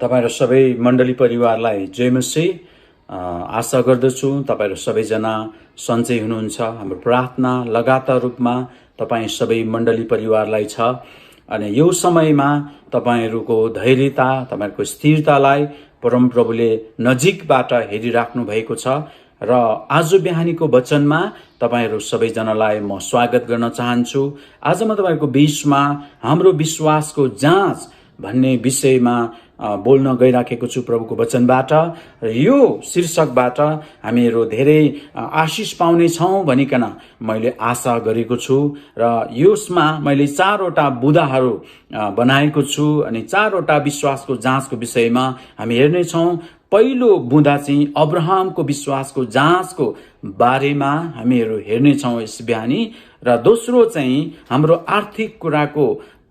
तपाईहरु सबै मण्डली परिवारलाई जय मसीह। आशा गर्दछु तपाईहरु सबैजना सन्चै हुनुहुन्छ। हाम्रो प्रार्थना लगातार रूपमा तपाई सबै मण्डली परिवारलाई छ अनि यो समयमा तपाईहरुको धैर्यता, तपाईहरुको स्थिरतालाई परमप्रभुले नजिकबाट हेरिराख्नु भएको छ र आज बिहानीको वचनमा तपाईहरु सबैजनालाई म स्वागत गर्न चाहन्छु। आज म तपाईहरुको बीचमा हाम्रो विश्वासको जाँच भन्ने विषयमा बोल्न गइराखेको छु प्रभुको वचनबाट र यो शीर्षकबाट हामीहरु धेरै आशिष पाउने छौं भनिकन मैले आशा गरेको छु र यसमा मैले 4 वटा बुँदाहरु बनाएको छु अनि 4 वटा विश्वासको जाँचको विषयमा हामी हेर्ने छौं। पहिलो बुँदा चाहिँ अब्राहमको विश्वासको जाँचको बारेमा हामीहरु हेर्ने छौं यस बिहानी र दोस्रो चाहिँ हाम्रो आर्थिक कुराको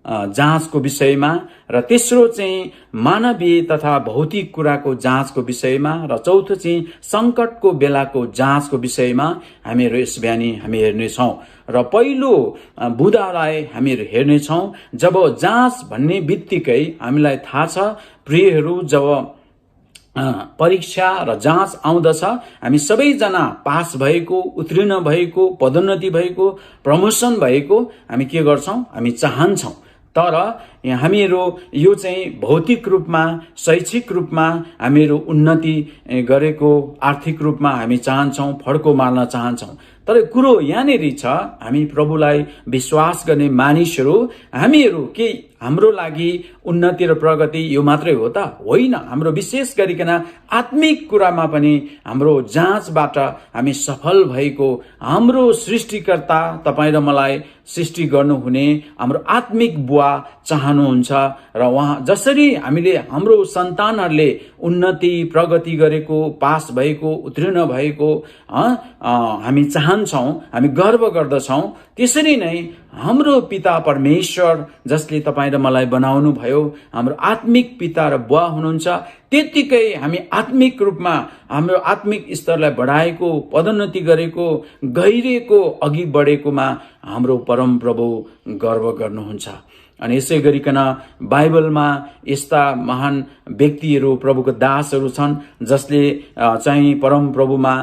जाँचको विषयमा र तेस्रो चाहिँ मानवीय तथा भौतिक कुराको जाँचको विषयमा र चौथो चाहिँ संकटको बेलाको जाँचको विषयमा हामीहरु यस बिहानी हामी हेर्ने छौं। र पहिलो बुँदालाई हामीहरु हेर्ने छौं। जब जाँच भन्ने बित्तिकै हामीलाई थाहा छ प्रियहरु, जब परीक्षा र जाँच आउँदछ हामी सबैजना पास भएको, उत्तीर्ण भएको, पदोन्नति भएको, प्रमोसन भएको हामी के गर्छौं? हामी चाहन्छौं। तर हामीहरु यो चाहिँ भौतिक रूपमा, शैक्षिक रूपमा हामीहरु उन्नति गरेको, आर्थिक रूपमा हामी चाहन्छौं, फड्को मार्न चाहन्छौं। तर कुरो यहाँनेरि छ, हामी प्रभुलाई विश्वास गर्ने मानिसहरु हामीहरु के हाम्रो लागि उन्नति र प्रगति यो मात्रै हो त? होइन। हाम्रो विशेष गरिकन आत्मिक कुरामा पनि हाम्रो जाँचबाट हामी सफल भएको, हाम्रो सृष्टिकर्ता तपाई र मलाई सृष्टि गर्नुहुने हाम्रो आत्मिक बुवा चाहनुहुन्छ र उहाँ जसरी हामीले हाम्रो सन्तानहरुले उन्नति प्रगति गरेको, पास भएको, उत्तीर्ण भएको हामी चाहन्छौं, हामी गर्व गर्दछौं, त्यसरी नै हाम्रो पिता परमेश्वर जसले तपाई र मलाई बनाउनु भयो, हाम्रो आत्मिक पिता र बुवा हुनुहुन्छ, त्यतिकै हामी आत्मिक रूपमा हाम्रो आत्मिक स्तरलाई बढाएको, पदोन्नति गरेको, गहिरेको, अघि बढेकोमा हाम्रो परम प्रभु गर्व गर्नुहुन्छ। अनि यसै गरिकन बाइबलमा यस्ता महान व्यक्तिहरू, प्रभुको दासहरू छन् जसले चाहिँ परम प्रभुमा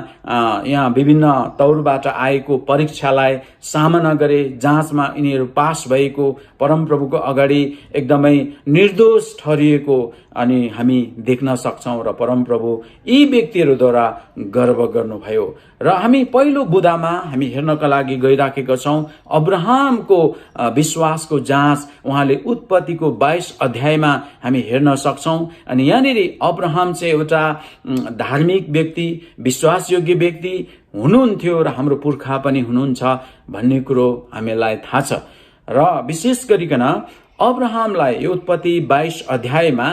यहाँ विभिन्न तौरबाट आएको परीक्षालाई सामना गरे, जाँचमा यिनीहरू पास भएको, परम प्रभुको अगाडि एकदमै निर्दोष ठहरिएको अनि हामी देख्न सक्छौं र परम प्रभु यी व्यक्तिहरूद्वारा गर्व गर्नुभयो। र हामी पहिलो बुँदामा हामी हेर्नका लागि गइराखेका छौं अब्राहमको विश्वासको जाँच। उहाँले उत्पत्तिको 22 अध्यायमा हामी हेर्न सक्छौं। अनि यहाँनेरि अब्राहम चाहिँ एउटा धार्मिक व्यक्ति, विश्वासयोग्य व्यक्ति हुनुहुन्थ्यो र हाम्रो पुर्खा पनि हुनुहुन्छ भन्ने कुरो हामीलाई थाहा छ। र विशेष गरिकन अब्राहमलाई यो उत्पत्ति 22 अध्यायमा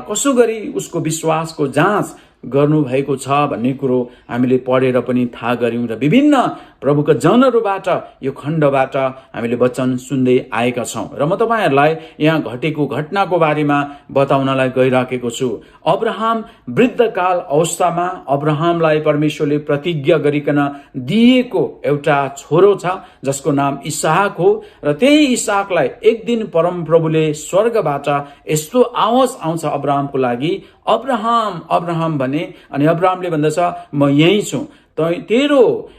कसो गरी उसको विश्वासको जाँच गर्नु भएको छ भन्ने कुरो हामीले पढेर पनि थाहा गर्यौं र विभिन्न प्रभुका जनहरूबाट यो खण्डबाट हामीले वचन सुन्दै आएका छौं। र म तपाईहरुलाई यहाँ घटेको घटनाको बारेमा बताउनलाई गइराखेको छु। अब्राहम वृद्धकाल अवस्थामा अब्राहमलाई परमेश्वरले प्रतिज्ञा गरिकन दिएको एउटा छोरो छ जसको नाम इसहाक हो। र त्यही इसहाकलाई एक दिन परम प्रभुले स्वर्गबाट यस्तो आवाज आउँछ अब्राहमको लागि, अब्राहम अब्राहम भने, अनि अब्राहमले भन्दछ म यही छु, तेरो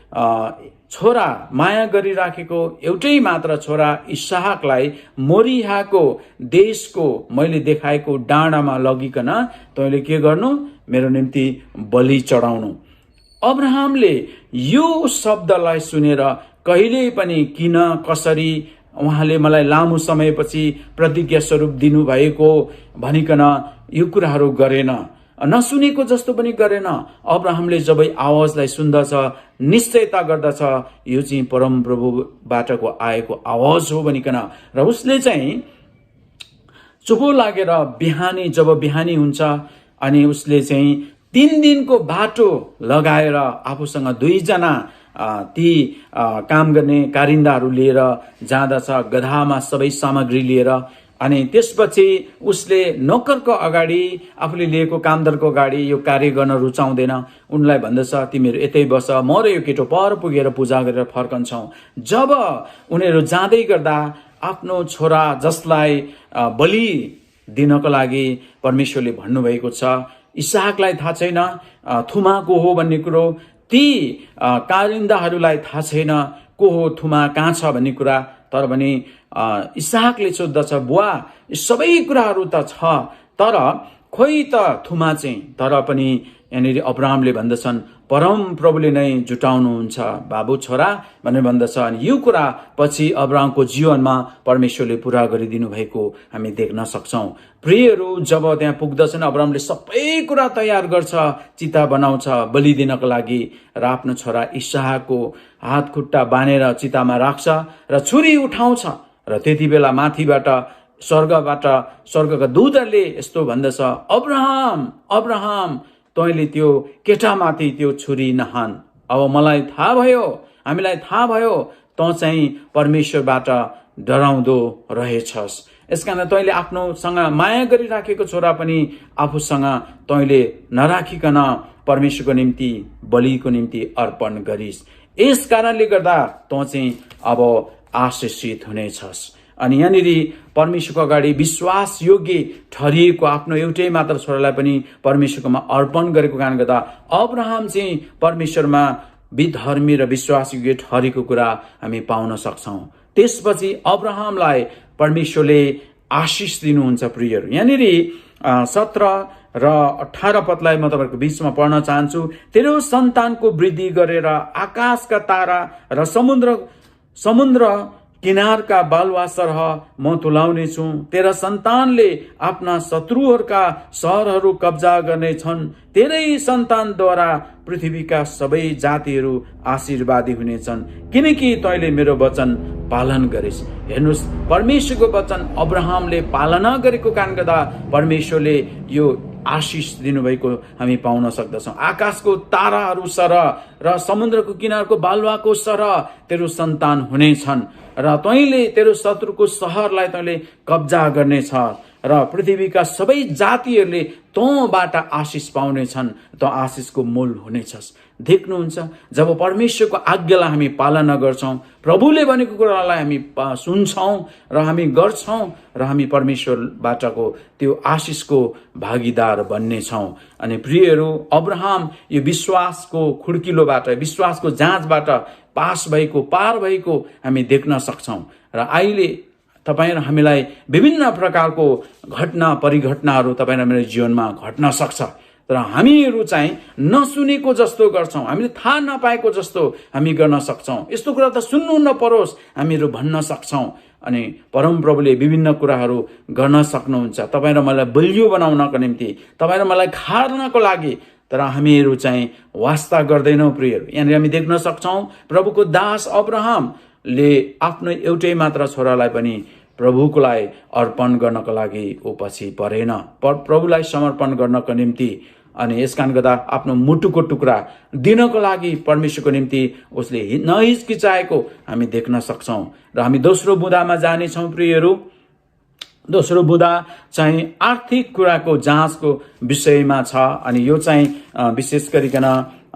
छोरा माया गरिराखेको एउटै मात्र छोरा इसहाकलाई मोरिहाको देशको मैले देखाएको डाँडामा लगिकन तैँले के गर्नु? मेरो निम्ति बलि चढाउनु। अब्राहमले यो शब्दलाई सुनेर कहिले पनि किन, कसरी उहाँले मलाई लामो समयपछि प्रतिज्ञा स्वरूप दिनुभएको भनिकन यो कुराहरू गरेन, नसुनेको जस्तो पनि गरेन। अब्राहमले जब आवाजलाई सुन्दछ, निश्चयता गर्दछ यो चाहिँ परम प्रभुबाटको आएको आवाज हो भनिकन, र उसले चाहिँ चुपो लागेर जब बिहानी हुन्छ अनि उसले चाहिँ 3 दिनको बाटो लगाएर आफूसँग 2 जना ती काम गर्ने कारिन्दाहरू लिएर जाँदछ, गधामा सबै सामग्री लिएर। अनि त्यसपछि उसले नोकरको अगाडि, आफूले लिएको कामदारको अगाडि यो कार्य गर्न रुचाउँदैन। उनलाई भन्दछ तिमीहरू यतै बस, म र यो केटो पर पुगेर पूजा गरेर फर्कन्छौं। जब उनीहरू जाँदै गर्दा आफ्नो छोरा जसलाई बलि दिनको लागि परमेश्वरले भन्नुभएको छ। इसहाकलाई थाहा छैन थुमा को हो भन्ने कुरो, ती कारिन्दाहरूलाई थाहा छैन को हो थुमा कहाँ छ भन्ने कुरा। तर भने इसहाकले सोद्धछ, बुवा सबै कुराहरू त छ, तर खोइ त थुमा चाहिँ। तर पनि यहाँनिर अब्राहमले भन्दछन् परम प्रभुले नै जुटाउनुहुन्छ बाबु छोरा भनेर भन्दछ। अनि यो कुरा पछि अब्राहमको जीवनमा परमेश्वरले पूरा गरिदिनु भएको हामी देख्न सक्छौं। प्रियहरू, जब त्यहाँ पुग्दछन् अब्राहमले सबै कुरा तयार गर्छ, चिता बनाउँछ बलि दिनको लागि र आफ्नो छोरा इसहाकको हात खुट्टा बाँधेर चितामा राख्छ र छुरी उठाउँछ। र त्यति बेला माथिबाट स्वर्गका दूतहरूले यस्तो भन्दछ, अब्राहम अब्राहम तैँले त्यो केटामाथि त्यो छुरी नहान। अब मलाई थाहा भयो, हामीलाई थाहा भयो तँ चाहिँ परमेश्वरबाट डराउँदो रहेछस्। यसकारण तैँले आफ्नोसँग माया गरिराखेको छोरा पनि आफूसँग तैँले नराखिकन परमेश्वरको निम्ति बलिको निम्ति अर्पण गरिस्। यस कारणले गर्दा तँ चाहिँ अब आशीषित हुनेछस्। अनि यहाँनिर परमेश्वरको अगाडि विश्वास योग्य ठहरिएको आफ्नो एउटै मात्र छोरालाई पनि परमेश्वरकोमा अर्पण गरेको कारणले गर्दा अब्राहम चाहिँ परमेश्वरमा विधर्मी र विश्वास योग्य ठहरेको कुरा हामी पाउन सक्छौं। त्यसपछि अब्राहमलाई परमेश्वरले आशीष दिनुहुन्छ। प्रियहरू, यहाँनिर 17 र 18 पदलाई म तपाईहरुको बीचमा पढ्न चाहन्छु। तेरो सन्तानको वृद्धि गरेर आकाशका तारा र समुद्र किनारका बालुवा सरह म तुलाउने छु। तेरा सन्तानले आफ्ना शत्रुहरूका शहरहरू कब्जा गर्नेछन्। तेरै सन्तानद्वारा पृथ्वीका सबै जातिहरू आशीर्वादी हुनेछन्, किनकि तैँले मेरो वचन पालन गरिस्। हेर्नुहोस्, परमेश्वरको वचन अब्राहमले पालना गरेको कारणले गर्दा परमेश्वरले यो आशीष दिनुभएको हामी पाउन सक्दछौँ। आकाशको ताराहरू सरह र समुद्रको किनारको बालुवाको सरह तेरो सन्तान हुनेछन् र तैँले तेरो शत्रुको सहरलाई तैँले कब्जा गर्नेछ र पृथ्वीका सबै जातिहरूले तँबाट आशीष पाउनेछन्। त आशीषको मूल हुनेछस्। देख्नुहुन्छ, जब परमेश्वरको आज्ञालाई हामी पालना गर्छौं, प्रभुले भनेको कुरालाई हामी सुन्छौं र हामी गर्छौं र हामी परमेश्वरबाटको त्यो आशीषको भागीदार बन्नेछौं। अनि प्रियहरू, अब्राहम यो विश्वासको खुड्किलोबाट, विश्वासको जाँचबाट पार भएको हामी देख्न सक्छौं। र अहिले तपाईँ र हामीलाई विभिन्न प्रकारको घटना परिघटनाहरू तपाईँ र मेरो जीवनमा घट्न सक्छ, तर हामीहरू चाहिँ नसुनेको जस्तो गर्छौं, हामीले थाहा नपाएको जस्तो हामी गर्न सक्छौं। यस्तो कुरा त सुन्नु नपरोस् हामीहरू भन्न सक्छौं। अनि परमप्रभुले विभिन्न कुराहरू गर्न सक्नुहुन्छ तपाईँ र मलाई बलियो बनाउनको निम्ति, तपाईँ र मलाई खार्नको लागि। तर हामीहरू चाहिँ वास्ता गर्दैनौं। प्रियहरू, यहाँनिर हामी देख्न सक्छौं प्रभुको दास अब्राहमले आफ्नो एउटै मात्र छोरालाई पनि प्रभुको लागि अर्पण गर्नको लागि ऊ पछि परेन, प्रभुलाई समर्पण गर्नको निम्ति। अनि यसकारण गर्दा आफ्नो मुटुको टुक्रा दिनको लागि परमेश्वरको निम्ति उसले नहिचकिचाएको हामी देख्न सक्छौं। र हामी दोस्रो बुँदामा जानेछौं। प्रियहरू, दोस्रो बुँदा चाहिँ आर्थिक कुराको जाँचको विषयमा छ। अनि यो चाहिँ विशेष गरिकन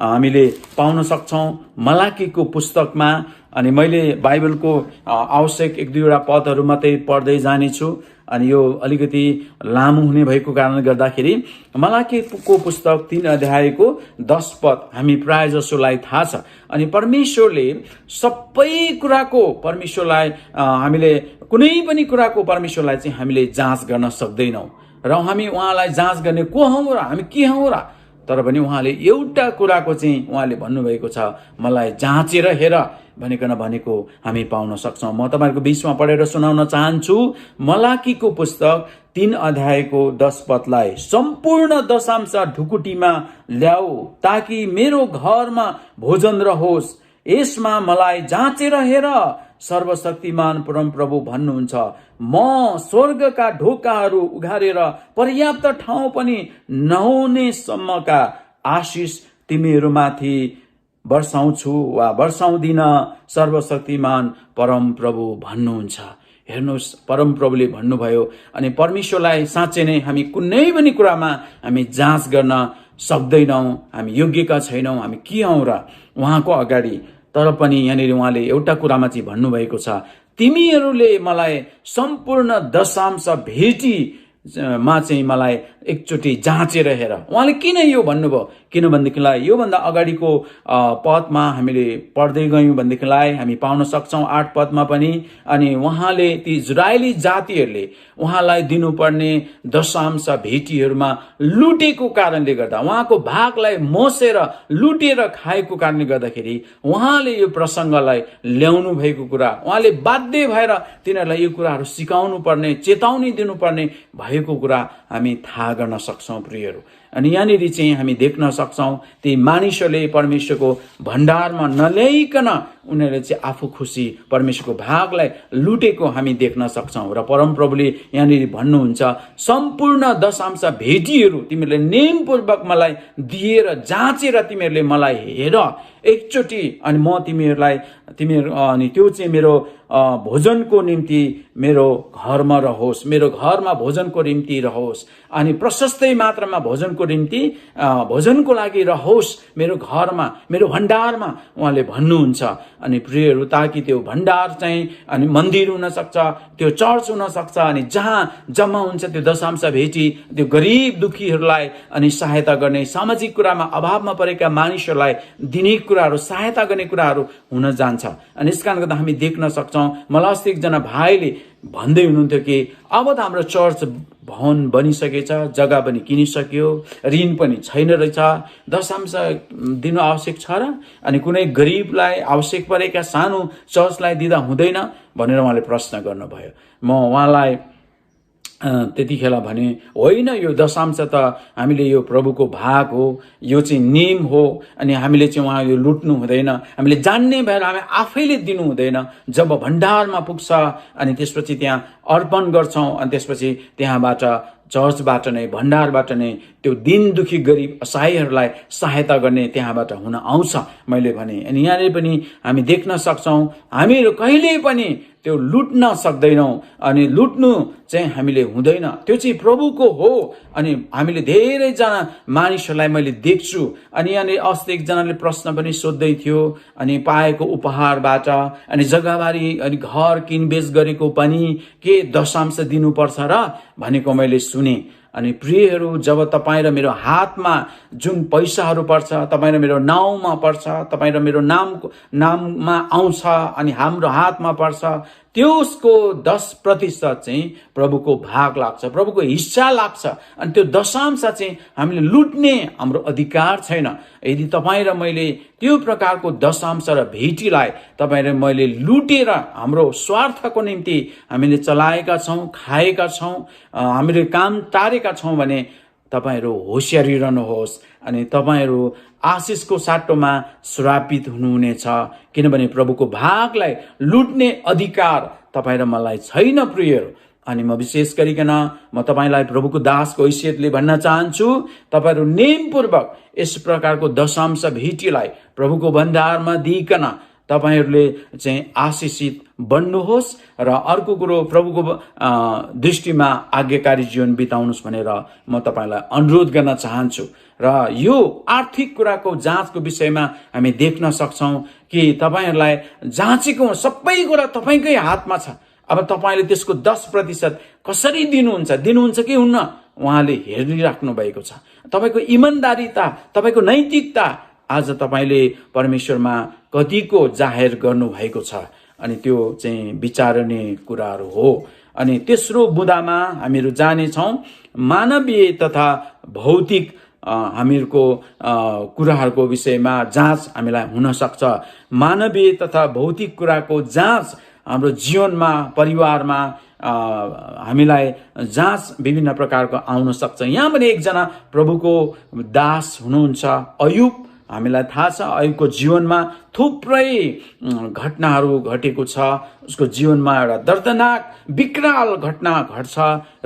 हामीले पाउन सक्छौं मलाकीको पुस्तकमा। अनि मैले बाइबलको आवश्यक 1-2 पदहरू मात्रै पढ्दै जानेछु। अनि यो अलिकति लामो हुने भएको कारणले गर्दाखेरि मलाकीको पुस्तक 3 अध्यायको 10 पद हामी प्राय जसोलाई थाहा छ। अनि परमेश्वरले सबै कुराको परमेश्वरलाई हामीले कुनै पनि कुराको परमेश्वरलाई चाहिँ हामीले जाँच गर्न सक्दैनौं र हामी उहाँलाई जाँच गर्ने को हौं र हामी के हौं र। तर पनि उहाँले एउटा कुराको चाहिँ उहाँले भन्नुभएको छ, मलाई जाँचेर हेर भनेको हामी पाउन सक्छौं। म तपाईहरुको बीचमा पढेर सुनाउन चाहन्छु। मलाकीको पुस्तक 3 अध्यायको 10 पदलाई, सम्पूर्ण दशांश ढुकुटीमा ल्याऊ ताकि मेरो घरमा भोजन रहोस्। यसमा मलाई जाँचेर हेर। सर्वशक्तिमान परमप्रभु भन्नुहुन्छ, म स्वर्गका ढोकाहरू उघारेर पर्याप्त ठाउँ पनि नहुने सम्मका आशीष तिमीहरूमाथि वर्षाउँछु वा वर्षाउँदिन, सर्वशक्तिमान परमप्रभु भन्नुहुन्छ। हेर्नुहोस्, परमप्रभुले भन्नुभयो। अनि परमेश्वरलाई साँच्चै नै हामी कुनै पनि कुरामा हामी जाँच गर्न सक्दैनौं, हामी योग्यका छैनौं, हामी के हौं र उहाँको अगाडि। तर पनि यहाँनिर उहाँले एउटा कुरामा चाहिँ भन्नुभएको छ, तिमीहरूले मलाई सम्पूर्ण दशांश भेटी मा चाहिँ मलाई एकचोटि जाँचेर हेर। उहाँले किन यो भन्नुभयो? किनभनेदेखिलाई योभन्दा अगाडिको पदमा हामीले पढ्दै गयौँ भनेदेखिलाई हामी पाउन सक्छौँ 8 पदमा पनि। अनि उहाँले ती इजरायली जातिहरूले उहाँलाई दिनुपर्ने दशांश भेटीहरूमा लुटेको कारणले गर्दा, उहाँको भागलाई मोसेर लुटेर खाएको कारणले गर्दाखेरि उहाँले यो प्रसङ्गलाई ल्याउनु भएको कुरा, उहाँले बाध्य भएर तिनीहरूलाई यो कुराहरू सिकाउनु पर्ने, चेतावनी दिनुपर्ने भएको कुरा हामी थाहा गर्न सक्छौँ प्रियहरू। अनि यहाँनिर चाहिँ हामी देख्न सक्छौँ ती मानिसहरूले परमेश्वरको भण्डारमा नल्याइकन उनीहरूले चाहिँ आफू खुसी परमेश्वरको भागलाई लुटेको हामी देख्न सक्छौँ। र परमप्रभुले यहाँनिर भन्नुहुन्छ, सम्पूर्ण दशांश भेटीहरू तिमीहरूले नेमपूर्वक मलाई दिएर जाँचेर तिमीहरूले मलाई हेर एकचोटि, अनि म तिमीहरू अनि त्यो चाहिँ मेरो भोजनको निम्ति मेरो घरमा रहोस्, मेरो घरमा भोजनको निम्ति रहोस्, अनि प्रशस्तै मात्रामा भोजनको निम्ति भोजनको लागि रहोस् मेरो घरमा, मेरो भण्डारमा उहाँले भन्नुहुन्छ। अनि प्रियहरू, ताकि त्यो भण्डार चाहिँ अनि मन्दिर हुन सक्छ, त्यो चर्च हुन सक्छ, अनि जहाँ जम्मा हुन्छ त्यो दशांश भेटी त्यो गरिब दुखीहरूलाई अनि सहायता गर्ने, सामाजिक कुरामा अभावमा परेका मानिसहरूलाई दिने कुराहरू, सहायता गर्ने कुराहरू हुन जान्छ। अनि यसकारण गर्दा हामी देख्न सक्छौँ, मलाई अस्ति एकजना भाइले भन्दै हुनुहुन्थ्यो कि अब त हाम्रो चर्च भवन बनिसकेछ, जग्गा पनि किनिसक्यो, ऋण पनि छैन रहेछ, दशांश दिनु आवश्यक छ र? अनि कुनै गरिबलाई आवश्यक परेका सानो चर्चलाई दिँदा हुँदैन भनेर उहाँले प्रश्न गर्नुभयो। म उहाँलाई त्यतिखेर भने होइन, यो दशांश त हामीले यो प्रभुको भाग हो, यो चाहिँ नियम हो, अनि हामीले चाहिँ उहाँ यो लुट्नु हुँदैन, हामीले जान्ने भएर हामी आफैले दिनु हुँदैन। जब भण्डारमा पुग्छ अनि त्यसपछि त्यहाँ अर्पण गर्छौँ, अनि त्यसपछि त्यहाँबाट चर्चबाट नै, भण्डारबाट नै त्यो दिन दुखी गरिब असहायहरूलाई सहायता गर्ने त्यहाँबाट हुन आउँछ मैले भने। अनि यहाँनिर पनि हामी देख्न सक्छौँ हामीहरू कहिल्यै पनि त्यो लुट्न सक्दैनौँ, अनि लुट्नु चाहिँ हामीले हुँदैन, त्यो चाहिँ प्रभुको हो। अनि हामीले धेरैजना मानिसहरूलाई मैले देख्छु। अनि यहाँनिर अस्ति एकजनाले प्रश्न पनि सोध्दै थियो, अनि पाएको उपहारबाट अनि जग्गाबारी अनि घर किनबेच गरेको पनि के दशांश दिनुपर्छ र भनेको मैले सुने। अनि प्रियहरू, जब तपाईँ र मेरो हातमा जुन पैसाहरू पर्छ, तपाईँ र मेरो नाउँमा पर्छ, तपाईँ र मेरो नाममा आउँछ, अनि हाम्रो हातमा पर्छ, त्यसको 10% चाहिँ प्रभुको भाग लाग्छ, प्रभुको हिस्सा लाग्छ। अनि त्यो दशांश चाहिँ हामीले लुट्ने हाम्रो अधिकार छैन। यदि तपाईँ र मैले त्यो प्रकारको दशांश र भेटीलाई तपाईँ र मैले लुटेर हाम्रो स्वार्थको निम्ति हामीले चलाएका छौँ, खाएका छौँ, हामीले काम टारेका छौँ भने तपाईहरू होशियारी रहनुहोस्। अनि तपाईहरू आशिषको साटोमा श्रापित हुनुहुनेछ, किनभने प्रभुको भागलाई लुट्ने अधिकार तपाईँ र मलाई छैन प्रियहरू। अनि म विशेष गरिकन म तपाईलाई प्रभुको दासको हैसियतले भन्न चाहन्छु, तपाईहरू नेमपूर्वक यस प्रकारको दशांश भेटीलाई प्रभुको भण्डारमा दिइकन तपाईहरूले चाहिँ आशिषित बन्नुहोस् र अर्को कुरो प्रभुको दृष्टिमा आज्ञाकारी जीवन बिताउनुहोस् भनेर म तपाईलाई अनुरोध गर्न चाहन्छु। र यो आर्थिक कुराको जाँचको विषयमा हामी देख्न सक्छौँ कि तपाईहरूलाई जाँचेको सबै कुरा तपाईँकै हातमा छ। अब तपाईँले त्यसको 10% कसरी दिनुहुन्छ कि हुन्न, उहाँले हेरिराख्नु भएको छ। तपाईँको इमानदारीता, तपाईँको नैतिकता आज तपाईँले परमेश्वरमा कतिको जाहेर गर्नुभएको छ, अनि त्यो चाहिँ विचारने कुराहरू हो। अनि तेस्रो बुँदामा हामीहरू जानेछौँ मानवीय तथा भौतिक हामीहरूको कुराहरूको विषयमा जाँच हामीलाई हुन सक्छ। मानवीय तथा भौतिक कुराको जाँच हाम्रो जीवनमा, परिवारमा हामीलाई जाँच विभिन्न प्रकारको आउन सक्छ। यहाँ पनि एकजना प्रभुको दास हुनुहुन्छ अयुब। हामीलाई थाहा छ अयुबको जीवनमा थुप्रै घटनाहरू घटेको छ। उसको जीवनमा एउटा दर्दनाक विकराल घटना घट्छ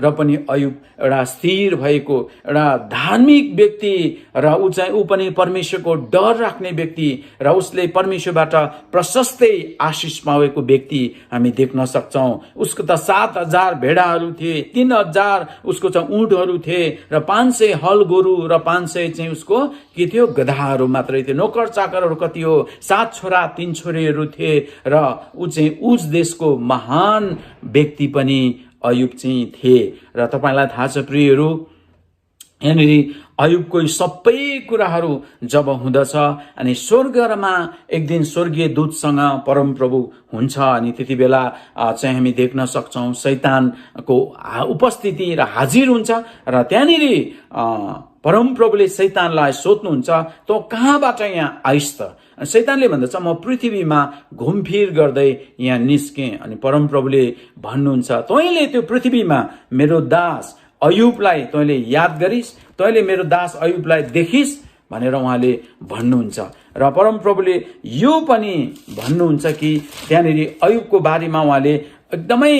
र पनि अयुब एउटा स्थिर भएको एउटा धार्मिक व्यक्ति र ऊ पनि परमेश्वरको डर राख्ने व्यक्ति र उसले परमेश्वरबाट प्रशस्तै आशिष पाएको व्यक्ति हामी देख्न सक्छौँ। उसको त 7,000 भेडाहरू थिए, 3,000 उसको चाहिँ ऊँटहरू थिए र 500 हल गोरु र 500 चाहिँ उसको के थियो, गधाहरू मात्रै थियो। नोकर चाकरहरू कति हो, 7 छोरा 3 छोरीहरू थिए र ऊ चाहिँ उस देशको महान व्यक्ति पनि अयुब चाहिँ थिए। र तपाईलाई थाहा छ प्रियहरू, यहाँनिर अयुबको सबै कुराहरू जब हुँदछ अनि स्वर्गमा एक दिन स्वर्गीय दूतसँग परमप्रभु हुन्छ अनि त्यति बेला चाहिँ हामी देख्न सक्छौं शैतानको उपस्थिति र हाजिर हुन्छ र त्यहाँनिर परमप्रभुले शैतानलाई सोध्नुहुन्छ तँ कहाँबाट यहाँ आइस् त? शैतानले भन्दछ म पृथ्वीमा घुमफिर गर्दै यहाँ निस्केँ। अनि परमप्रभुले भन्नुहुन्छ तैँले त्यो पृथ्वीमा मेरो दास अयुबलाई तैँले याद गरिस्, तैँले मेरो दास अयुबलाई देखिस् भनेर उहाँले भन्नुहुन्छ। र परमप्रभुले यो पनि भन्नुहुन्छ कि त्यहाँनिर अयुबको बारेमा उहाँले एकदमै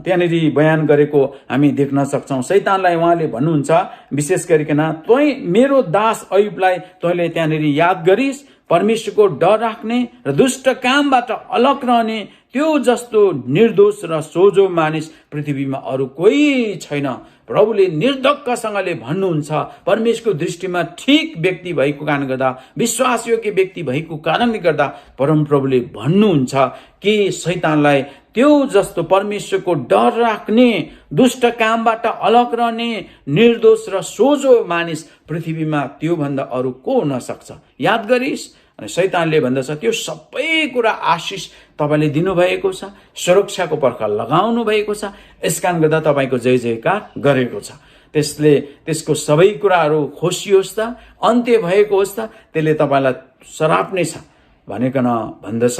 त्यहाँनिर बयान गरेको हामी देख्न सक्छौं। शैतानलाई उहाँले भन्नुहुन्छ विशेष गरिकन तैँ मेरो दास अयुबलाई तैँले त्यहाँनिर याद गरिस्, परमेश्वरको डर राख्ने र दुष्ट कामबाट अलग रहने त्यो जस्तो निर्दोष र सोझो मानिस पृथ्वीमा अरू कोही छैन। प्रभुले निर्धक्कसँगले भन्नुहुन्छ, परमेश्वरको दृष्टिमा ठिक व्यक्ति भएको कारणले गर्दा, विश्वासयोग्य व्यक्ति भएको कारणले गर्दा परमप्रभुले भन्नुहुन्छ कि शैतानलाई त्यो जस्तो परमेश्वरको डर राख्ने, दुष्ट कामबाट अलग रहने, निर्दोष र सोझो मानिस पृथ्वीमा त्यो भन्दा अरू को हुन सक्छ? याद गरिस्। अनि शैतानले भन्दछ त्यो सबै कुरा आशिष तपाईले दिनुभएको छ, सुरक्षाको पर्खा लगाउनु भएको छ, यसकारण गर्दा तपाईको जय जयकार गरेको छ। त्यसको सबै कुराहरू खोसियोस् त, अन्त्य भएको होस् त, त्यसले तपाईलाई सराप्ने छ भनिकन भन्दछ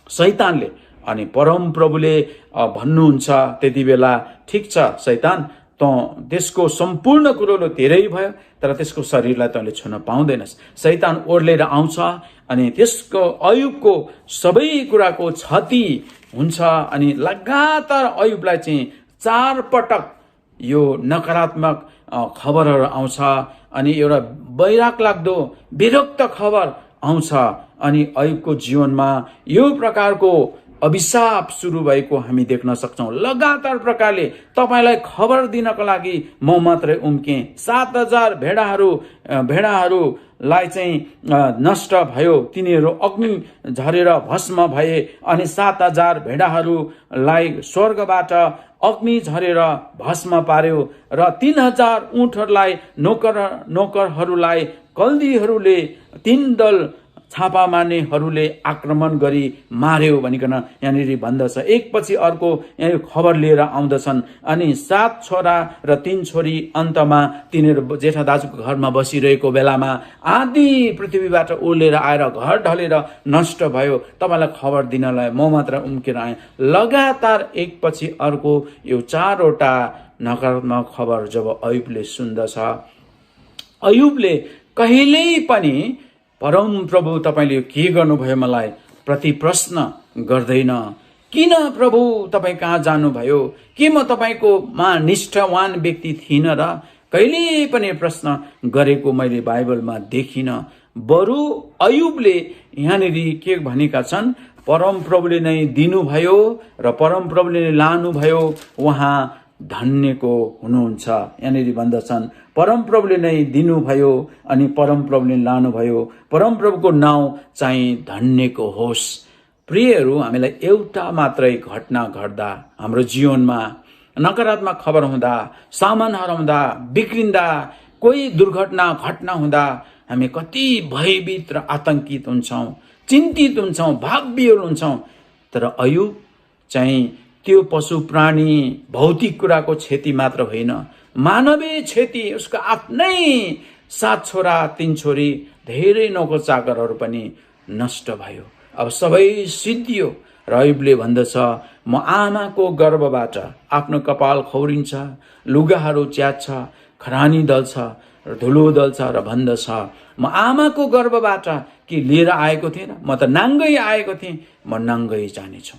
शैतानले। अनि परमप्रभुले भन्नुहुन्छ त्यति बेला ठिक छ शैतान, तँ त्यसको सम्पूर्ण कुरोले धेरै भयो तर त्यसको शरीरलाई तैँले छुन पाउँदैनस्। शैतान ओर्लेर आउँछ अनि त्यसको अयुबको सबै कुराको क्षति हुन्छ अनि लगातार अयुबलाई चाहिँ 4 पटक यो नकारात्मक खबरहरू आउँछ अनि एउटा वैराग लाग्दो विरक्त खबर आउँछ अनि अयुबको जीवनमा यो प्रकारको अभिशाप सुरु भएको हामी देख्न सक्छौं। लगातार प्रकारले तपाईलाई खबर दिनको लागि म मात्रै उम्के। 7000 भेडाहरूलाई चाहिँ नष्ट भयो, तिनीहरू अग्नि झरेर भस्म भए। अनि 7000 भेडाहरूलाई स्वर्गबाट अग्नि झरेर भस्म पार्यो र 3000 ऊँटहरूलाई नोकरहरूलाई कल्दीहरूले 3 दल छापा मार्नेहरूले आक्रमण गरी मार्यो भनिकन यहाँनिर भन्दछ। एकपछि अर्को यहाँ खबर लिएर आउँदछन् अनि 7 छोरा र 3 छोरी अन्तमा तिनीहरू जेठा दाजुको घरमा बसिरहेको बेलामा आदि पृथ्वीबाट ओर्लेर आएर घर ढलेर नष्ट भयो। तपाईलाई खबर दिनलाई म मात्र उम्केर आएँ। लगातार एकपछि अर्को यो 4 वटा नकारात्मक खबर जब अयुबले सुन्दछ, अयुबले कहिल्यै पनि परमप्रभु तपाईले के गर्नुभयो मलाई प्रति प्रश्न गर्दैन। किन प्रभु तपाईँ कहाँ जानुभयो? के म तपाईको निष्ठावान व्यक्ति थिइन र? कहिल्यै पनि प्रश्न गरेको मैले बाइबलमा देखिन। बरु अयुबले यहाँनिर के भनेका छन्, परमप्रभुले नै दिनुभयो र परमप्रभुले नै लानुभयो, उहाँ धन्यको हुनुहुन्छ। यहाँनिर भन्दछन् परमप्रभुले नै दिनुभयो अनि परमप्रभुले लानुभयो, परमप्रभुको नाउँ चाहिँ धन्यको होस्। प्रियहरू, हामीलाई एउटा मात्रै घटना घट्दा, हाम्रो जीवनमा नकारात्मक खबर हुँदा, सामान हराउँदा, बिग्रिँदा, कोही दुर्घटना घटना हुँदा हामी कति भयभीत र आतंकित हुन्छौं, चिन्तित हुन्छौं, भावविह्वल हुन्छौं। तर अयुब चाहिँ त्यो पशु प्राणी भौतिक कुराको क्षति मात्र होइन, मानवीय क्षति, उसको आफ्नै 7 छोरा 3 छोरी धेरै नोकर चाकरहरू पनि नष्ट भयो। अब सबै सिद्धियो र अयुबले भन्दछ म आमाको गर्भबाट आफ्नो कपाल खौरिन्छ, लुगाहरू च्यात्छ, खरानी दल्छ र धुलो दल्छ र भन्दछ म आमाको गर्भबाट कि लिएर आएको थिएन, म त नाङ्गै आएको थिएँ, म नाङ्गै जानेछु।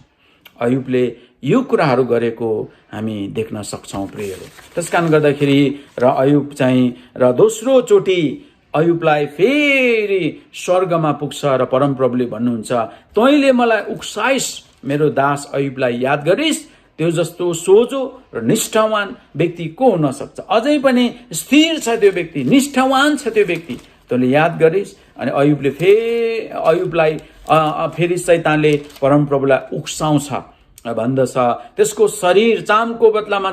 अयुबले यो कुराहरू गरेको हामी देख्न सक्छौं प्रियहरू। त्यसकारण गर्दाखेरि र अयुब चाहिँ र दोस्रो चोटि अयुबलाई फेरि स्वर्गमा पुग्छ र परमप्रभुले भन्नुहुन्छ तैँले मलाई उक्साइस, मेरो दास अयुबलाई याद गरिस्, त्यो जस्तो सोझो र निष्ठावान व्यक्ति को हुन सक्छ? अझै पनि स्थिर छ त्यो व्यक्ति, निष्ठावान छ त्यो व्यक्ति, तैँले याद गरिस्। अनि अयुबलाई फेरि शैतानले परमप्रभुलाई उक्साउँछ भन्दछ त्यसको शरीर चामको बदलामा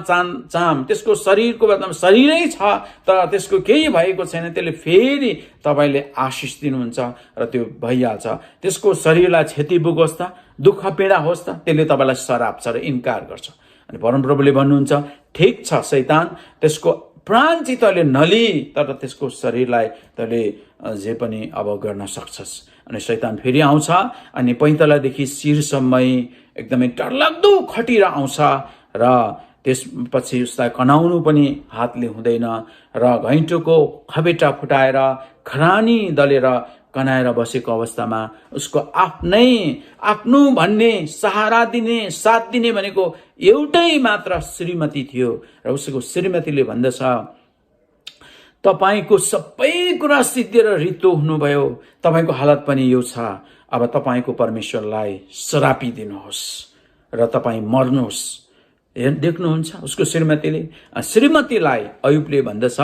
चाम त्यसको शरीरको बदलामा शरीरै छ तर त्यसको केही भएको छैन, त्यसले फेरि तपाईले आशिष दिनुहुन्छ र त्यो भइहाल्छ। त्यसको शरीरलाई क्षति पुगोस् त, दुःख पीडा होस् त, त्यसले तपाईलाई श्राप छ र इन्कार गर्छ। अनि परमप्रभुले भन्नुहुन्छ ठिक छ शैतान, त्यसको प्राण चाहिँ तैँले नलिई तर त्यसको शरीरलाई तैँले जे पनि अब गर्न सक्छस्। अनि शैतान फेरि आउँछ अनि पैतालादेखि शिरसम्मै एकदमै डरलाग्दो खटिएर आउँछ र त्यसपछि उसलाई कनाउनु पनि हातले हुँदैन र घैँटोको खबेटा फुटाएर खरानी दलेर कनाएर बसेको अवस्थामा उसको आफ्नो भन्ने सहारा दिने साथ दिने भनेको एउटै मात्र श्रीमती थियो र उसको श्रीमतीले भन्दछ तपाईको सबै कुरा सिद्धिएर रित्तो हुनुभयो, तपाईको हालत पनि यो छ, अब तपाईको परमेश्वरलाई श्रापिदिनुहोस् र तपाईं मर्नुहोस्। देख्नुहुन्छ उसको श्रीमतीलाई अयुबले भन्दछ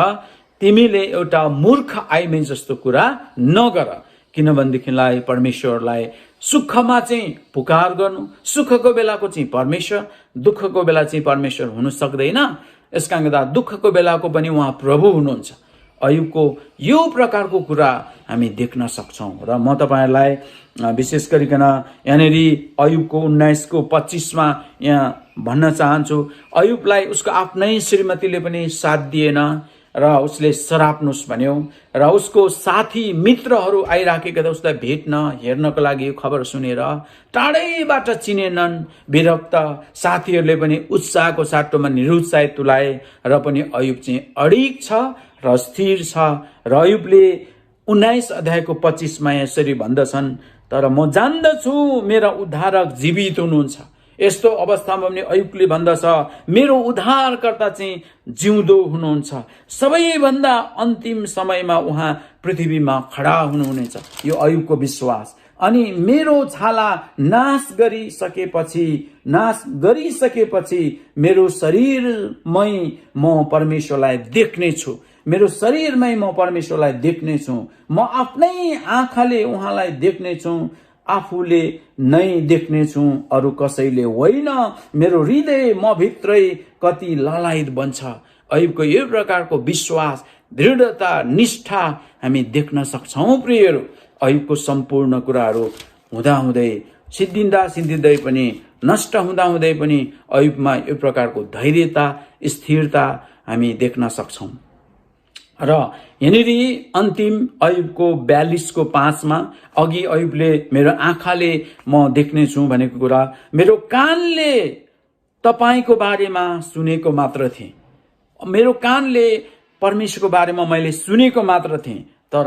तिमीले एउटा मूर्ख आइमे जस्तो कुरा नगर, किनभनेदेखिलाई परमेश्वरलाई सुखमा चाहिँ पुकार गर्नु, सुखको बेलाको चाहिँ परमेश्वर, दुःखको बेला चाहिँ परमेश्वर हुन सक्दैन। यसका गर्दा दुःखको बेलाको पनि उहाँ प्रभु हुनुहुन्छ। अयुबको यो प्रकारको कुरा हामी देख्न सक्छौं र म तपाईहरुलाई विशेष गरिकन यहाँनेरि अयुबको 19:25 यहाँ भन्न चाहन्छु। अयुबलाई उसको आफ्नै श्रीमतीले पनि साथ दिएन र उसले सराप्नुस् भन्यो र उसको साथी मित्रहरू आइराखेका थिए उसलाई भेट्न हेर्नको लागि यो खबर सुनेर टाढैबाट चिनेनन्। विरक्त साथीहरूले पनि उत्साहको साटोमा निरुत्साहित तुलाए र पनि अयुब चाहिँ अडिग छ र स्थिर छ र अयुबले 19:25 यसरी भन्दछन् तर म जान्दछु मेरा उद्धारक जीवित हुनुहुन्छ। यस्तो अवस्थामा पनि अयुबले भन्दछ मेरो उद्धारकर्ता चाहिँ जिउँदो हुनुहुन्छ, सबैभन्दा अन्तिम समयमा उहाँ पृथ्वीमा खडा हुनुहुनेछ। यो अयुबको विश्वास। अनि मेरो छाला नाश गरिसकेपछि मेरो शरीरमै म परमेश्वरलाई देख्नेछु, मेरो शरीरमै म परमेश्वरलाई देख्नेछु, म आफ्नै आँखाले उहाँलाई देख्नेछु, आफूले नै देख्नेछु, अरू कसैले होइन। मेरो हृदय म भित्रै कति ललायत बन्छ। अयुबको यो प्रकारको विश्वास, दृढता, निष्ठा हामी देख्न सक्छौं। प्रियहरू, अयुबको सम्पूर्ण कुराहरू हुँदाहुँदै सिद्धिँदै पनि नष्ट हुँदाहुँदै पनि अयुबमा यो प्रकारको धैर्यता, स्थिरता हामी देख्न सक्छौं। र यहाँनेरि अन्तिम अयुबको 42:5 अघि अयुबले मेरो आँखाले म देख्नेछु भनेको कुरा, मेरो कानले तपाईको बारेमा सुनेको मात्र थिएँ, मेरो कानले परमेश्वरको बारेमा मैले सुनेको मात्र थिएँ, तर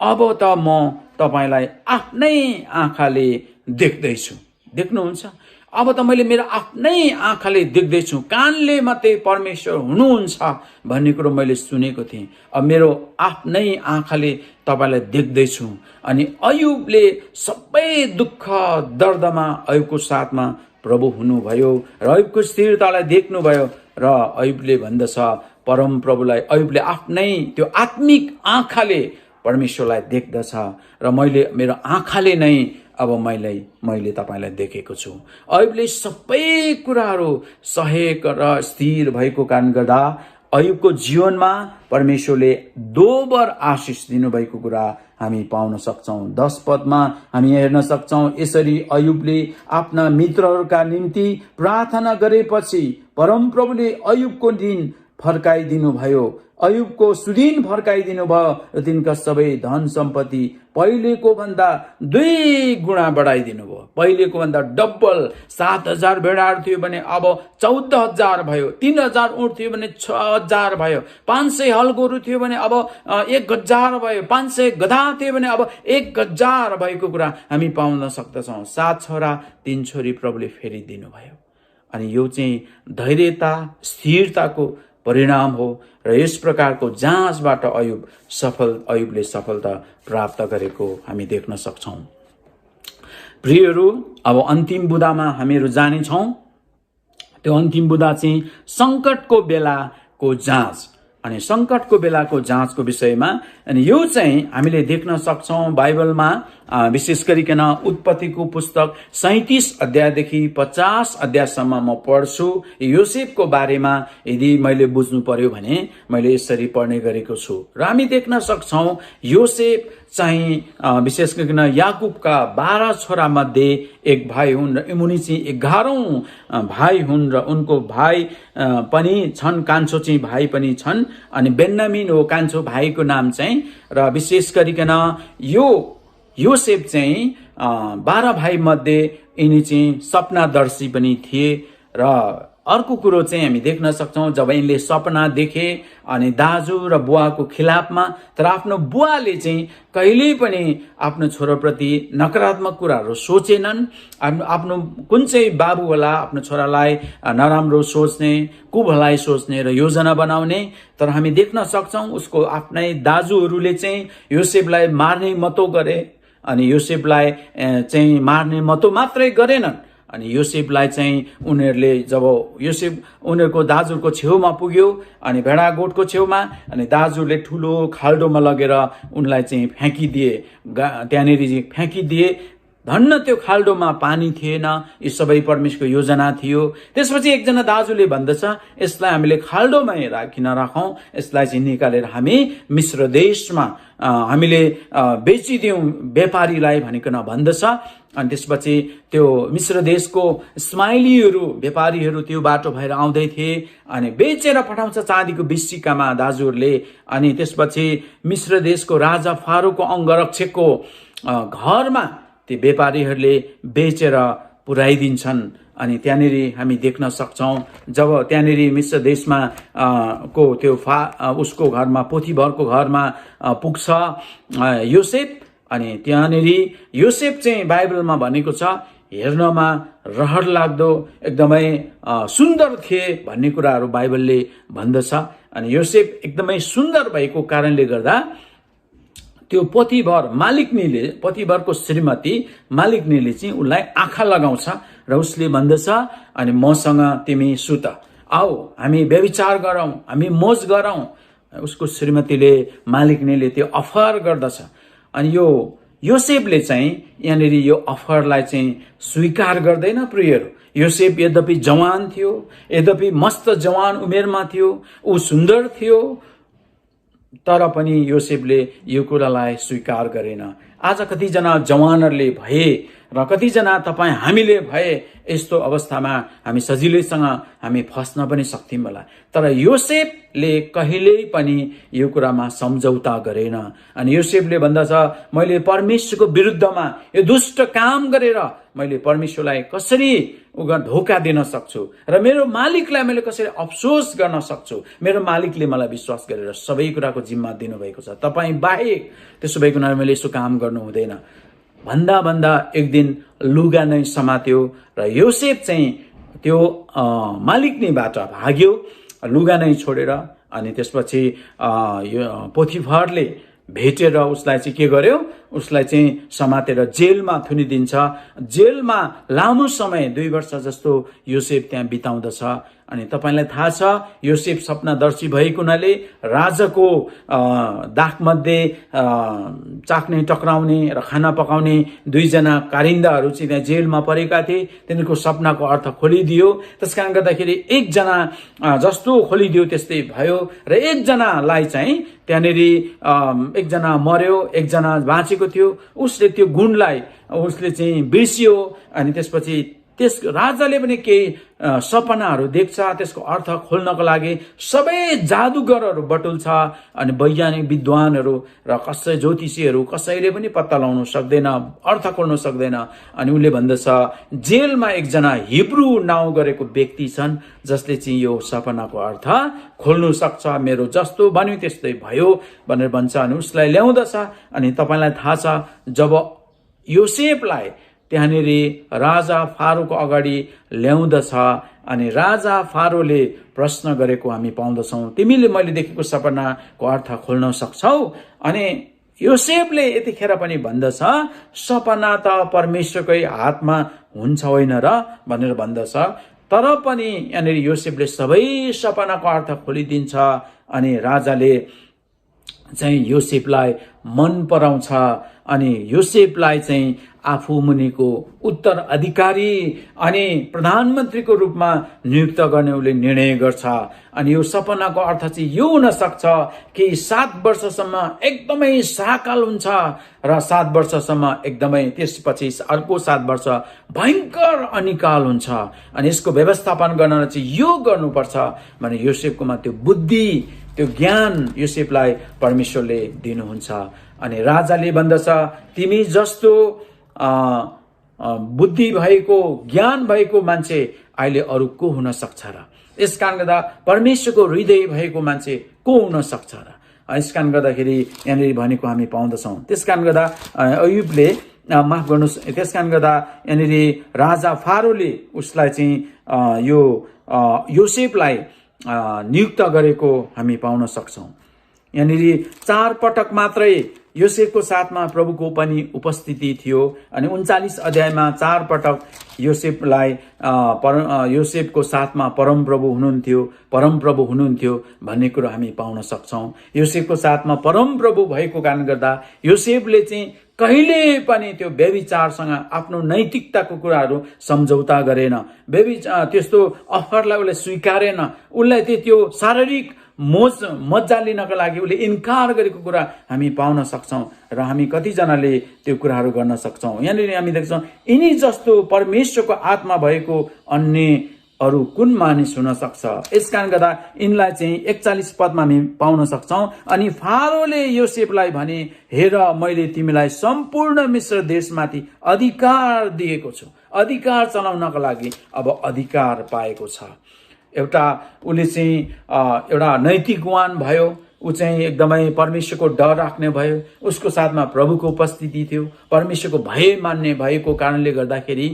अब त म तपाईलाई आफ्नै आँखाले देख्दैछु। देख्नुहुन्छ, अब त मैले मेरो आफ्नै आँखाले देख्दैछु, कानले मात्रै परमेश्वर हुनुहुन्छ भन्ने कुरो मैले सुनेको थिएँ, अब मेरो आफ्नै आँखाले तपाईलाई देख्दैछु। अनि अयुबले सबै दुःख दर्दमा अयुबको साथमा प्रभु हुनुभयो र अयुबको स्थिरतालाई देख्नुभयो र अयुबले भन्दछ परम प्रभुलाई अयुबले आफ्नै त्यो आत्मिक आँखाले परमेश्वरलाई देख्दछ र मैले मेरो आँखाले नै अब मैले तपाईलाई देखेको छु। अयुबले सबै कुराहरू सहेक र स्थिर भएको कारण गर्दा अयुबको जीवनमा परमेश्वरले दोबर आशिष दिनुभएको कुरा हामी पाउन सक्छौं। 10 पदमा हामी हेर्न सक्छौं, यसरी अयुबले आफ्ना मित्रहरूका निम्ति प्रार्थना गरेपछि परमप्रभुले अयुबको दिन फर्काइदिनु भयो, अयुबको सुदिन फर्काइदिनु भयो र तिनका सबै धन सम्पत्ति पहिलेको भन्दा 2 गुणा बढाइदिनु भयो। पहिलेको भन्दा डबल, 7,000 भेडाहरू थियो भने अब 14,000 भयो, 3,000 ऊँट थियो भने 6,000 भयो, 500 हलगोरु थियो भने अब 1,000 भयो, 500 गधा थियो भने अब 1,000 भएको कुरा हामी पाउन सक्दछौँ। 7 छोरा 3 छोरी प्रभुले फेरि दिनुभयो। अनि यो चाहिँ धैर्यता, स्थिरताको परिणाम हो र यस प्रकारको जाँचबाट अयुबले सफलता प्राप्त गरेको हामी देख्न सक्छौं। प्रियहरू, अब अन्तिम बुदामा हामीहरू जानेछौं। त्यो अन्तिम बुदा चाहिँ संकटको बेलाको जाँच। अनि संकटको बेलाको जाँचको विषयमा अनि यो चाहिँ हामीले देख्न सक्छौं बाइबलमा विशेष गरिकन उत्पत्तिको पुस्तक 37 अध्यायदेखि 50 अध्यायसम्म म पढ्छु। योसेफको बारेमा यदि मैले बुझ्नु पर्यो भने मैले यसरी पढ्ने गरेको छु र हामी देख्न सक्छौं योसेफ चाहिँ विशेष गरिकन याकुबका 12 छोरा मध्ये एक भाइ हुन् र यमुनी चाहिँ 11औं भाइ हुन् र उनको भाइ पनि छन्, कान्छो चाहिँ भाइ पनि छन् अनि बेन्यामिन हो कान्छो भाइको नाम चाहिँ। र विशेष गरिकन यो योसेफ चाहिँ 12 भाइ मध्ये यिनी चाहिँ सपनादर्शी पनि थिए। र अर्को कुरो चाहिँ हामी देख्न सक्छौं जब यिनले सपना देखे अनि दाजु र बुवाको खिलाफमा, तर आफ्नो बुवाले चाहिँ कहिल्यै पनि आफ्नो छोराप्रति नकारात्मक कुराहरू सोचेनन्। आफ्नो कुन चाहिँ बाबु होला आफ्नो छोरालाई नराम्रो सोच्ने, कुभलाई सोच्ने र योजना बनाउने, तर हामी देख्न सक्छौं उसको आफ्नै दाजुहरूले चाहिँ योसेफलाई मार्ने मतो गरे अनि योसेफलाई चाहिँ मार्ने मतो मात्रै गरेनन्। अनि योसेफलाई चाहिँ उनीहरूले जब योसेफ उनीहरूको दाजुको छेउमा पुग्यो अनि भेडा गोठको छेउमा अनि दाजुले ठुलो खाल्डोमा लगेर उनलाई चाहिँ फ्याँकिदिए, त्यहाँनिर फ्याँकिदिए। धन्न त्यो खाल्डोमा पानी थिएन, यो सबै परमेश्वरको योजना थियो। त्यसपछि एकजना दाजुले भन्दछ यसलाई हामीले खाल्डोमै किन राखौं, यसलाई चाहिँ निकालेर हामी मिश्र देशमा हामीले बेचिदियौं व्यापारीलाई भनिकन भन्दछ। अनि त्यसपछि त्यो मिश्र देशको इस्माइलीहरू व्यापारीहरू त्यो बाटो भएर आउँदै थिए अनि बेचेर पठाउँछ चाँदीको बिस्सिकामा दाजुहरूले। अनि त्यसपछि मिश्र देशको राजा फारोको अंगरक्षकको घरमा ती व्यापारीहरूले बेचेर पुर्याइदिन्छन्। अनि त्यहाँनिर हामी देख्न सक्छौं जब त्यहाँनिर मिश्र देशमा को त्यो उसको घरमा पोथीभरको घरमा पुग्छ योसेफ। अनि त्यहाँनिर योसेफ चाहिँ बाइबलमा भनेको छ हेर्नमा रहर लाग्दो एकदमै सुन्दर थिए भन्ने कुराहरू बाइबलले भन्दछ। अनि योसेफ एकदमै सुन्दर भएको कारणले गर्दा त्यो पोथीभरको श्रीमती मालिकनीले चाहिँ उसलाई आँखा लगाउँछ र उसले भन्दछ अनि मसँग तिमी सुत, आऊ हामी व्यभिचार गरौं, हामी मोज गरौं। उसको श्रीमतीले मालिकनीले त्यो अफर गर्दछ। अनि यो योसेफले चाहिँ यहाँनिर यो अफरलाई चाहिँ स्वीकार गर्दैन। प्रियहरू, योसेफ यद्यपि जवान थियो, यद्यपि मस्त जवान उमेरमा थियो, ऊ सुन्दर थियो, तर पनि योसेफले यो कुरालाई स्वीकार गरेन। आज कतिजना जवानहरूले भए र कतिजना तपाईँ हामीले भए यस्तो अवस्थामा हामी सजिलैसँग हामी फस्न पनि सक्थ्यौं होला, तर योसेफले कहिल्यै पनि यो कुरामा सम्झौता गरेन। अनि योसेफले भन्दछ मैले परमेश्वरको विरुद्धमा यो दुष्ट काम गरेर मैले परमेश्वरलाई कसरी धोका दिन सक्छु र मेरो मालिकलाई मैले कसरी अफसोस गर्न सक्छु। मेरो मालिकले मलाई विश्वास गरेर सबै कुराको जिम्मा दिनुभएको छ, तपाईँ बाहेक त्यसो भएको हुनाले मैले यसो काम गर्नु हुँदैन भन्दा एक दिन लुगा नै समात्यो र योसेफ चाहिँ त्यो मालिकनीबाट भाग्यो लुगा नै छोडेर। अनि त्यसपछि पोथीभरले भेटेर उसलाई चाहिँ के गर्यो, उसलाई चाहिँ समातेर जेलमा थुनिदिन्छ। जेलमा लामो समय 2 वर्ष जस्तो योसेफ त्यहाँ बिताउँदछ। अनि तपाईलाई थाहा छ योसेफ सपनादर्शी भएको हुनाले राजाको दाखमध्ये चाक्ने टक्राउने र खाना पकाउने 2 जना कारिन्दाहरू चाहिँ त्यहाँ जेलमा परेका थिए। तिनीहरूको सपनाको अर्थ खोलिदियो। त्यसकारण गर्दाखेरि एकजना जस्तो खोलिदियो त्यस्तै भयो र एकजनालाई चाहिँ त्यहाँनिर एकजना मर्यो, एकजना बाँचेको थियो। उसले त्यो गुणलाई उसले चाहिँ बिर्सियो। अनि त्यसपछि त्यस राजाले पनि केही सपनाहरू देख्छ, त्यसको अर्थ खोल्नको लागि सबै जादुगरहरू बटुल्छ अनि वैज्ञानिक विद्वानहरू र कसै ज्योतिषीहरू कसैले पनि पत्ता लगाउन सक्दैन, अर्थ खोल्न सक्दैन। अनि उनले भन्दछ जेलमा एकजना हिब्रू नाउँ गरेको व्यक्ति छन् जसले चाहिँ यो सपनाको अर्थ खोल्नु सक्छ, मेरो जस्तो भन्यो त्यस्तै भयो भनेर भन्छ। अनि उसलाई ल्याउँदछ। अनि तपाईलाई थाहा छ जब योसेफलाई त्यहाँनिर राजा फारोको अगाडि ल्याउँदछ अनि राजा फारोले प्रश्न गरेको हामी पाउँदछौँ, तिमीले मैले देखेको सपनाको अर्थ खोल्न सक्छौ? अनि योसेफले यतिखेर पनि भन्दछ सपना त परमेश्वरकै हातमा हुन्छ होइन र भनेर भन्दछ। तर पनि यहाँनिर योसेफले सबै सपनाको अर्थ खोलिदिन्छ। अनि राजाले चाहिँ योसेफलाई मन पराउँछ अनि योसेफलाई चाहिँ आफू मुनिको उत्तराधिकारी अनि प्रधानमन्त्रीको रूपमा नियुक्त गर्ने उसले निर्णय गर्छ। अनि यो सपनाको अर्थ चाहिँ यो हुन सक्छ कि 7 वर्षसम्म एकदमै साकाल हुन्छ र 7 वर्षसम्म एकदमै, त्यसपछि अर्को 7 वर्ष भयंकर अनिकाल हुन्छ। अनि यसको व्यवस्थापन गर्न चाहिँ यो गर्नुपर्छ भने योसेफकोमा त्यो बुद्धि, त्यो ज्ञान योसेफलाई परमेश्वरले दिनुहुन्छ। अनि राजाले भन्दछ, तिमी जस्तो बुद्धि भएको, ज्ञान भएको मान्छे अहिले अरू को हुन सक्छ र? यसकारण गर्दा परमेश्वरको हृदय भएको मान्छे को हुन सक्छ र? यसकारण गर्दाखेरि यहाँनिर भनेको हामी पाउँदछौँ। त्यसकारण गर्दा अयुबले, माफ गर्नुहोस्, त्यसकारण गर्दा यहाँनिर राजा फारोले उसलाई चाहिँ यो योसेफलाई नियुक्त गरेको हामी पाउन सक्छौँ। यहाँनिर 4 पटक मात्रै योसेफको साथमा प्रभुको पनि उपस्थिति थियो। अनि 39 अध्यायमा 4 पटक योसेफलाई योसेफको साथमा परमप्रभु हुनुहुन्थ्यो भन्ने कुरो हामी पाउन सक्छौँ। योसेफको साथमा परमप्रभु भएको कारण गर्दा योसेफले चाहिँ कहिले पनि त्यो व्यभिचारसँग आफ्नो नैतिकताको कुराहरू सम्झौता गरेन। त्यस्तो अफरलाई उसले स्वीकारेन। उसलाई त्यो शारीरिक मज्जा लिनको लागि उसले इन्कार गरेको कुरा हामी पाउन सक्छौँ र हामी कतिजनाले त्यो कुराहरू गर्न सक्छौँ। यहाँनिर हामी देख्छौँ, यिनी जस्तो परमेश्वरको आत्मा भएको अन्य अरू कुन मानिस हुन सक्छ? यसकारण गर्दा यिनलाई चाहिँ 41 पदमा हामी पाउन सक्छौँ। अनि फारोले योसेफलाई भने, हेर, मैले तिमीलाई सम्पूर्ण मिश्र देशमाथि अधिकार दिएको छु। अधिकार चलाउनको लागि अब अधिकार पाएको छ। एउटा उसले चाहिँ एउटा नैतिकवान भयो। ऊ चाहिँ एकदमै परमेश्वरको डर राख्ने भयो। उसको साथमा प्रभुको उपस्थिति थियो। परमेश्वरको भय मान्ने भएको कारणले गर्दाखेरि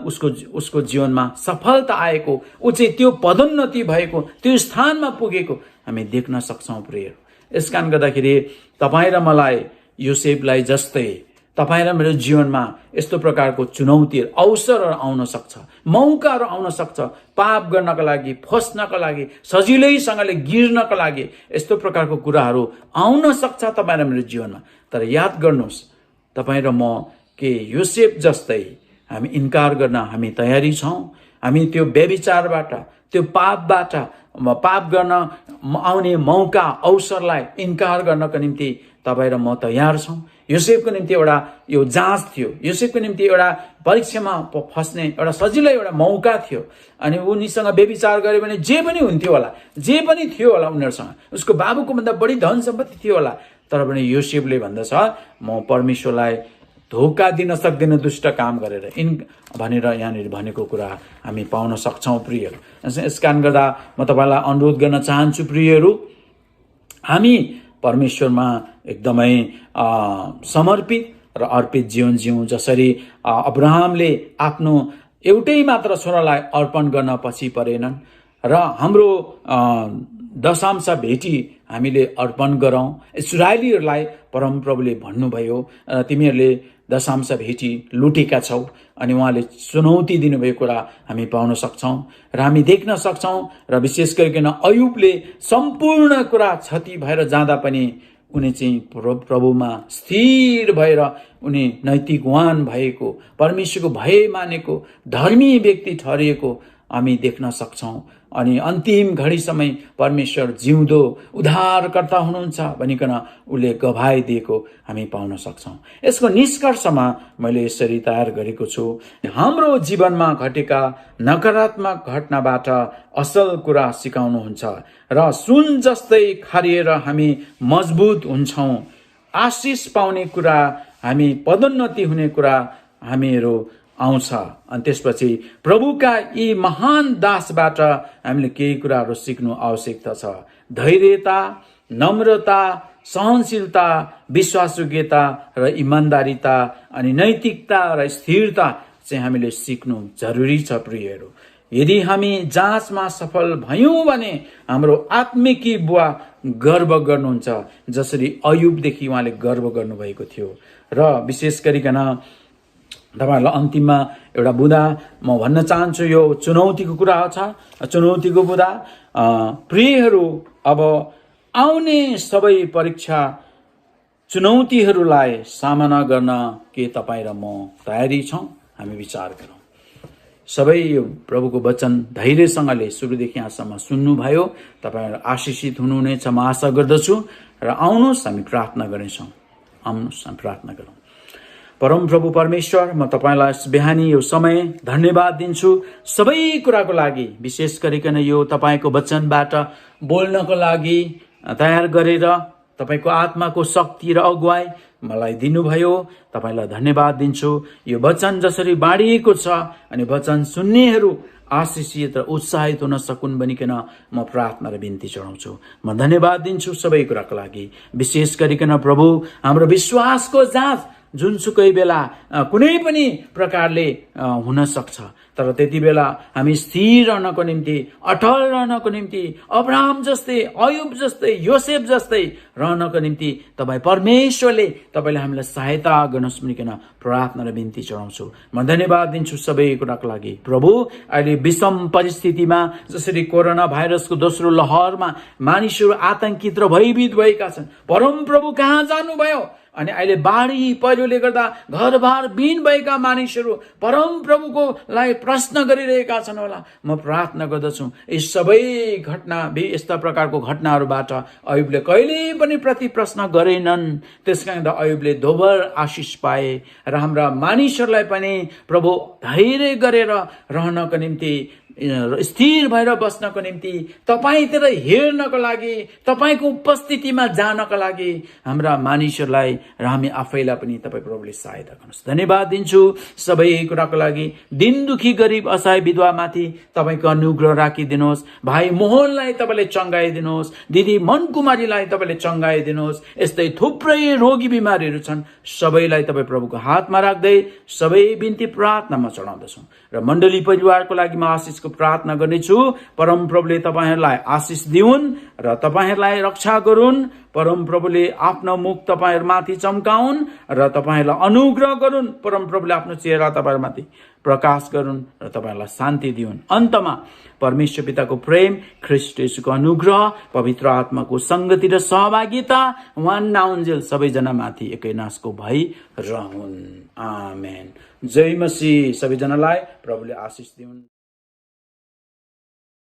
उसको जीवनमा सफलता आएको, ऊ चाहिँ त्यो पदोन्नति भएको, त्यो स्थानमा पुगेको हामी देख्न सक्छौँ प्रियहरू। यसकारण गर्दाखेरि तपाईँ र मलाई योसेफलाई जस्तै तपाईँ र मेरो जीवनमा यस्तो प्रकारको चुनौतीहरू, अवसरहरू आउन सक्छ, मौकाहरू आउन सक्छ। पाप गर्नका लागि, फस्नका लागि, सजिलैसँगले गिर्नका लागि यस्तो प्रकारको कुराहरू आउन सक्छ तपाईँ र मेरो जीवनमा। तर याद गर्नुहोस्, तपाईँ र म के योसेफ जस्तै हामी इन्कार गर्न हामी तयारी छौँ? हामी त्यो व्यभिचारबाट, त्यो पाप गर्न आउने मौका, अवसरलाई इन्कार गर्नको निम्ति तपाईँ र म तयार छौँ। योसेफको निम्ति एउटा यो जाँच थियो। योसेफको निम्ति एउटा परीक्षामा फस्ने एउटा सजिलो एउटा मौका थियो। अनि उनीसँग व्यभिचार गर्यो भने जे पनि हुन्थ्यो होला, जे पनि थियो होला उनीहरूसँग, उसको बाबुको भन्दा बढी धन सम्पत्ति थियो होला। तर पनि योसेफले भन्दछ, म परमेश्वरलाई धोका दिन सक्दिनँ दुष्ट काम गरेर भनेर यहाँनिर भनेको कुरा हामी पाउन सक्छौँ प्रियहरू। यसकारण गर्दा म तपाईँलाई अनुरोध गर्न चाहन्छु प्रियहरू, हामी परमेश्वरमा एकदमै समर्पित र अर्पित जीवन जिउँ। जसरी अब्राहमले आफ्नो एउटै मात्र छोरालाई अर्पण गर्न पछि परेनन् र हाम्रो दशांश भेटी हामीले अर्पण गरौँ। इस्राएलीहरूलाई परमप्रभुले भन्नुभयो, तिमीहरूले दशांश भेटी लुटेका छौ। अनि उहाँले चुनौती दिनुभएको कुरा हामी पाउन सक्छौँ र हामी देख्न सक्छौँ। र विशेष गरिकन अयुबले सम्पूर्ण कुरा क्षति भएर जाँदा पनि उनी चाहिँ प्रभुमा स्थिर भएर उनी नैतिकवान भएको, परमेश्वरको भय मानेको, धर्मी व्यक्ति ठहरिएको हामी देख्न सक्छौँ। अनि अन्तिम घडीसम्म परमेश्वर जिउँदो उद्धारकर्ता हुनुहुन्छ भनिकन उसले गवाही दिएको हामी पाउन सक्छौँ। यसको निष्कर्षमा मैले यसरी तयार गरेको छु, हाम्रो जीवनमा घटेका नकारात्मक घटनाबाट असल कुरा सिकाउनुहुन्छ र सुन जस्तै खारिएर हामी मजबुत हुन्छौँ। आशिष पाउने कुरा, हामी पदोन्नति हुने कुरा हामीहरू आउँछ। अनि त्यसपछि प्रभुका यी महान दासबाट हामीले केही कुराहरू सिक्नु आवश्यकता छ। धैर्यता, नम्रता, सहनशीलता, विश्वासयोग्यता र इमान्दारिता अनि नैतिकता र स्थिरता चाहिँ हामीले सिक्नु जरुरी छ प्रियहरू। यदि हामी जाँचमा सफल भयौँ भने हाम्रो आत्मिकी बुवा गर्व गर्नुहुन्छ, जसरी अयुबदेखि उहाँले गर्व गर्नुभएको थियो। र विशेष गरिकन तपाईहरुलाई अन्तिममा एउटा बुदा म भन्न चाहन्छु, यो चुनौतीको कुरा छ। चुनौतीको बुदा प्रियहरू, अब आउने सबै परीक्षा चुनौतीहरूलाई सामना गर्न के तपाईँ र म तयारी छौँ? हामी विचार गरौँ। सबै यो प्रभुको वचन धैर्यसँगले सुरुदेखि यहाँसम्म सुन्नुभयो। तपाईँहरू आशिषित हुनुहुनेछ म आशा गर्दछु। र आउनुहोस् हामी प्रार्थना गर्नेछौँ। आउनुहोस् हामी प्रार्थना गरौँ। परम प्रभु परमेश्वर, म तपाईँलाई बिहानी यो समय धन्यवाद दिन्छु सबै कुराको लागि। विशेष गरिकन यो तपाईँको वचनबाट बोल्नको लागि तयार गरेर तपाईँको आत्माको शक्ति र अगुवाई मलाई दिनुभयो। तपाईँलाई धन्यवाद दिन्छु। यो वचन जसरी बाँडिएको छ अनि वचन सुन्नेहरू आशिषित र उत्साहित हुन सकुन् भनिकन म प्रार्थना र बिन्ती चढाउँछु। म धन्यवाद दिन्छु सबै कुराको लागि। विशेष गरिकन प्रभु, हाम्रो विश्वासको जाँच जुनसुकै बेला कुनै पनि प्रकारले हुन सक्छ, तर त्यति बेला हामी स्थिर रहनको निम्ति, अटल रहनको निम्ति, अब्राहम जस्तै, अयुब जस्तै, योसेफ जस्तै रहनको निम्ति तपाईँ परमेश्वरले तपाईँले हामीलाई सहायता गर्नुहोस् भनिकन प्रार्थना र बिन्ती चढाउँछु। म धन्यवाद दिन्छु सबै कुराको लागि। प्रभु, अहिले विषम परिस्थितिमा जसरी कोरोना भाइरसको दोस्रो लहरमा मानिसहरू आतंकित र भयभीत भएका छन्, परम प्रभु कहाँ जानुभयो? अनि अहिले बाढी पहिरोले गर्दा घरबार विहीन भएका मानिसहरू परम प्रभुको लागि प्रश्न गरिरहेका छन् होला। म प्रार्थना गर्दछु यी सबै घटना, यस्ता प्रकारको घटनाहरूबाट अयुबले कहिले पनि प्रति प्रश्न गरेनन्। त्यसकारण अयुबले दोबर आशिष पाए र हाम्रा मानिसहरूलाई पनि प्रभु धैर्य गरेर रहनको निम्ति, स्थिर भएर बस्नको निम्ति, तपाईँतिर हेर्नको लागि, तपाईँको उपस्थितिमा जानको लागि हाम्रा मानिसहरूलाई र हामी आफैलाई पनि तपाईँ प्रभुले सहायता गर्नुहोस्। धन्यवाद दिन्छु सबै कुराको लागि। दिन दुखी गरिब असहाय विधवामाथि तपाईँको अनुग्रह राखिदिनुहोस्। भाइ मोहनलाई तपाईँले चङ्गाइदिनुहोस्। दिदी मनकुमारीलाई तपाईँले चङ्गाइदिनुहोस्। यस्तै थुप्रै रोगी बिमारीहरू छन्, सबैलाई तपाईँ प्रभुको हातमा राख्दै सबै बिन्ती प्रार्थनामा चढाउँदछौँ। र मण्डली परिवारको लागि म आशिषको प्रार्थना गर्नेछु। परम प्रभुले तपाईँहरूलाई आशिष दिउन् र तपाईँहरूलाई रक्षा गरून्। परम प्रभुले आफ्नो मुख तपाईँहरूमाथि चम्काउन् र तपाईँहरूलाई अनुग्रह गरून्। परम प्रभुले आफ्नो चेहरा तपाईँहरूमाथि प्रकाश गरून् र तपाईँहरूलाई शान्ति दिउन्। अन्तमा परमेश्वर पिताको प्रेम, ख्रीष्ट येशूको अनुग्रह, पवित्र आत्माको संगति र सहभागिता उहाँ नाउन्जेल सबैजना माथि एकैनासको भई रहन्। आमेन। जय मसीह। सबैजनालाई प्रभुले आशिष दिउन्।